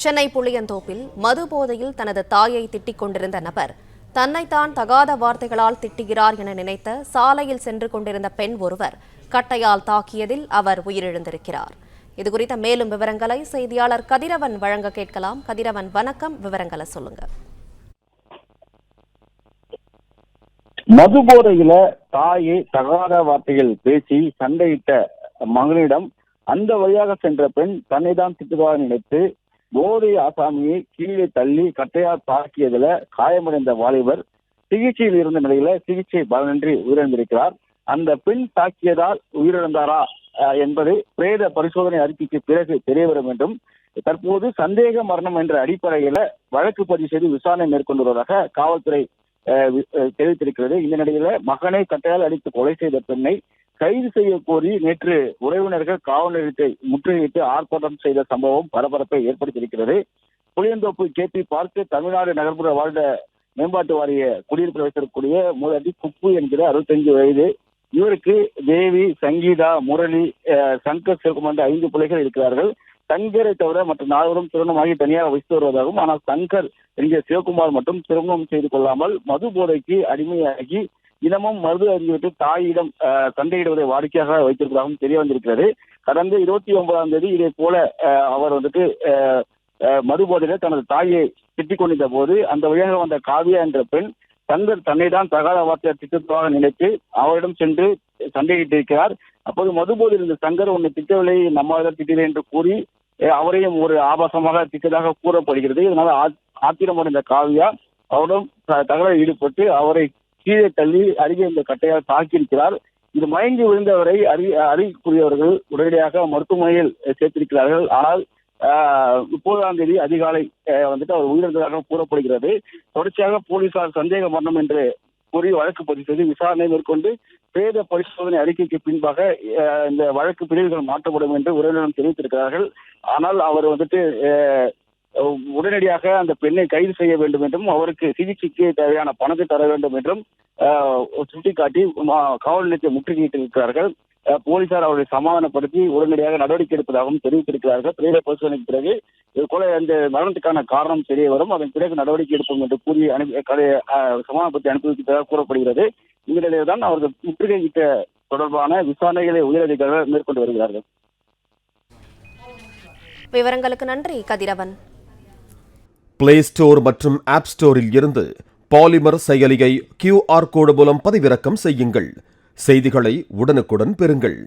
சென்னை புளியந்தோப்பில் மது போதையில் தனது தாயை திட்டிக் கொண்டிருந்த நபர் தன்னைத்தான் தகாத வார்த்தைகளால் திட்டுகிறார் என நினைத்த சாலையில் சென்று கொண்டிருந்த பெண் ஒருவர் கட்டையால் தாக்கியதில் அவர் உயிரிழந்திருக்கிறார். இதுகுறித்த மேலும் விவரங்களை செய்தியாளர் கதிரவன் வழங்க கேட்கலாம். கதிரவன், வணக்கம். விவரங்களை சொல்லுங்க. மது போதையில தாயை தகாத வார்த்தைகள் பேசி சண்டையிட்ட மகனிடம் அந்த வழியாக சென்ற பெண் தன்னை தான் திட்டுவதாக நினைத்து போதை ஆசாமியை கீழே தள்ளி கட்டையால் தாக்கியதுல காயமடைந்த வாலிபர் சிகிச்சையில் இருந்த நிலையில சிகிச்சை பலனின்றி உயிரிழந்திருக்கிறார். அந்த பெண் தாக்கியதால் உயிரிழந்தாரா என்பது பிரேத பரிசோதனை அறிக்கைக்கு பிறகு தெரியவரும் என்றும், தற்போது சந்தேக மரணம் என்ற அடிப்படையில வழக்கு பதிவு செய்து விசாரணை மேற்கொண்டு வருவதாக காவல்துறை தெரிவித்திருக்கிறது. இந்த நிலையில மகனை கட்டையால் அடித்து கொலை செய்த பெண்ணை கைது செய்ய கோரி நேற்று உறவினர்கள் காவல் நிலையத்தை முற்றுகையிட்டு ஆர்ப்பாட்டம் செய்த சம்பவம் பரபரப்பை ஏற்படுத்தியிருக்கிறது. புளியந்தோப்பு KP பார்க் தமிழ்நாடு நகர்ப்புற வாழ்ந்த மேம்பாட்டு வாரிய குடியிருப்பில் வைத்திருக்கக்கூடிய மூதாட்டி குப்பு என்கிற 65 வயது. இவருக்கு தேவி, சங்கீதா, முரளி, சங்கர், சிவகுமார் 5 பிள்ளைகள் இருக்கிறார்கள். சங்கரை தவிர மற்ற 4வரும் திருமணமாகி தனியாக வசித்து வருவதாகவும், ஆனால் சங்கர் என்கிற சிவகுமார் மட்டும் திருமணம் செய்து கொள்ளாமல் மது போதைக்கு அடிமையாகி தினமும் மது அருந்திவிட்டு தாயிடம் சண்டையிடுவதை வாடிக்கையாக வைத்திருப்பதாகவும் தெரிய வந்திருக்கிறது. கடந்த 29ஆம் தேதி இதே போல அவர் மது போதையில தனது தாயை திட்டிக் கொண்டிருந்த போது அந்த வழியாக வந்த காவியா என்ற பெண் சங்கர் தன்னை தான் தகாத வார்த்தையை திட்டமாக நினைத்து அவரிடம் சென்று சண்டையிட்டிருக்கிறார். அப்போது மது போதையில் இருந்த சங்கர் உன்னை திட்டவில்லை, நம்மாதான் திட்டினேன் என்று கூறி அவரையும் ஒரு ஆபாசமாக திட்டதாக கூறப்படுகிறது. இதனால ஆத்திரமடைந்த காவியா அவரிடம் தகவலில் ஈடுபட்டு அவரை கீழே தள்ளி அருகே இந்த கட்டையால் தாக்கியிருக்கிறார். இது மயங்கி விழுந்தவரை அறிவிக்கூடியவர்கள் உடனடியாக மருத்துவமனையில் சேர்த்திருக்கிறார்கள். ஆனால் 30ஆம் தேதி அதிகாலை அவர் உயிரிழந்ததாக கூறப்படுகிறது. தொடர்ச்சியாக போலீசார் சந்தேக மரணம் என்று கூறி வழக்கு பதிவு செய்து விசாரணை மேற்கொண்டு பிரேத பரிசோதனை அறிக்கைக்கு பின்பாக இந்த வழக்கு பிரிவுகள் மாற்றப்படும் என்று உறவினர்கள் தெரிவித்திருக்கிறார்கள். ஆனால் அவர் உடனடியாக அந்த பெண்ணை கைது செய்ய வேண்டும் என்றும் அவருக்கு சிகிச்சைக்கு தேவையான பணத்தை தர வேண்டும் என்றும் சுட்டிக்காட்டி காவல் நிலையத்தை முற்றுகையிட்டிருக்கிறார்கள். போலீசார் அவர்களை சமாதானப்படுத்தி உடனடியாக நடவடிக்கை எடுப்பதாகவும் தெரிவித்திருக்கிறார்கள். பிரேத பரிசோதனைக்கு பிறகு கொலை அந்த மரணத்துக்கான காரணம் தெரிய வரும், அதன் பிறகு நடவடிக்கை எடுப்போம் என்று கூறி சமாதானப்படுத்தி அனுப்பி வைத்ததாக கூறப்படுகிறது. இந்த நிலையில் தான் அவர்கள் முற்றுகையிட்ட தொடர்பான விசாரணைகளை உயரதிகாரிகள் மேற்கொண்டு வருகிறார்கள். விவரங்களுக்கு நன்றி கதிரவன். பிளே ஸ்டோர் மற்றும் ஆப் ஸ்டோரில் இருந்து பாலிமர் செயலியை QR கோடு மூலம் பதிவிறக்கம் செய்யுங்கள். செய்திகளை உடனுக்குடன் பெறுங்கள்.